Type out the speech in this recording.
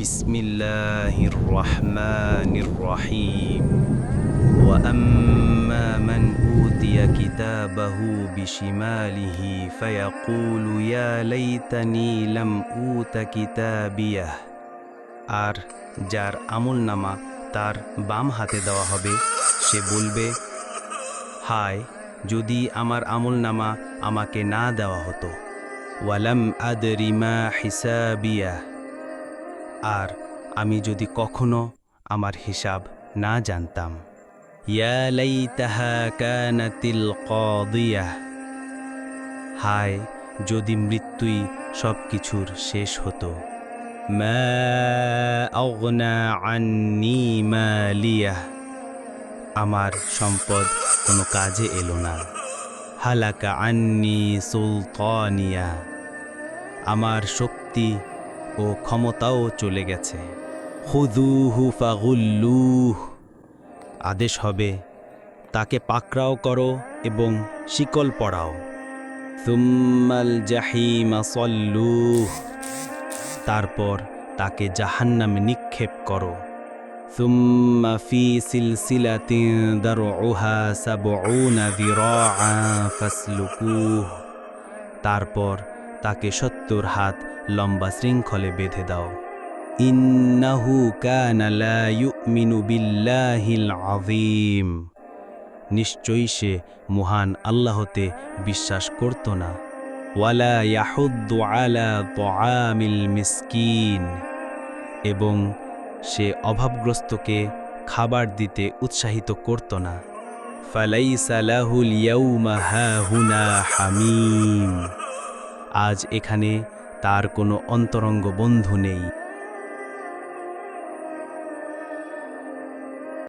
বিসমিল্লাহির রহমানির রহিম ওয়া আম্মা মান উতিয়া কিতাবাহু বিশিমালিহি ফায়াকুলু ইয়া লাইতানি লাম উতা কিতাবিয়াহ। আর যার আমলনামা তার বাম হাতে দেওয়া হবে, সে বলবে, হায়, যদি আমার আমলনামা আমাকে না দেওয়া হতো। ওয়ালাম আদরি মা হিসাবিয়াহ। আর আমি যদি কখনো আমার হিসাব না জানতাম। ইয়া লাইতাহা কানাতিল কাদিয়াহ। হায়, যদি মৃত্যুই সব কিছুর শেষ হতো। মা আগনা আন্নি মালিয়াহ। আমার সম্পদ কোনো কাজে এলো না। হালাকা আন্নি সুলতানিয়া। আমার শক্তি ও ক্ষমতাও চলে গেছে। খুযুহু ফাগুল্লুহ। আদেশ হবে, তাকে পাকড়াও করো এবং শিকল পরাও। সুম্মাল জাহিমা সল্লুহ। তারপর তাকে জাহান্নামে নিক্ষেপ করো। সুম্মা ফি সিলসিলাতিন দারউহা সাবউনা যিরাআন ফাসলুকুহ। তারপর তাকে ৭০ হাত লম্বা শৃঙ্খলে বেঁধে দাও। ইন্নাহু কানা লা ইউমিনু বিল্লাহিল আযীম। নিশ্চয়ই সে মহান আল্লাহতে বিশ্বাস করত না। ওয়ালা ইয়াহুদ্দু আলা তুআমিল মিসকিন। এবং সে অভাবগ্রস্তকে খাবার দিতে উৎসাহিত করত না। ফালাইসা লাহুল ইয়াউমা হাহুনা হামীম। আজ এখানে তার কোনো অন্তরঙ্গ বন্ধু নেই।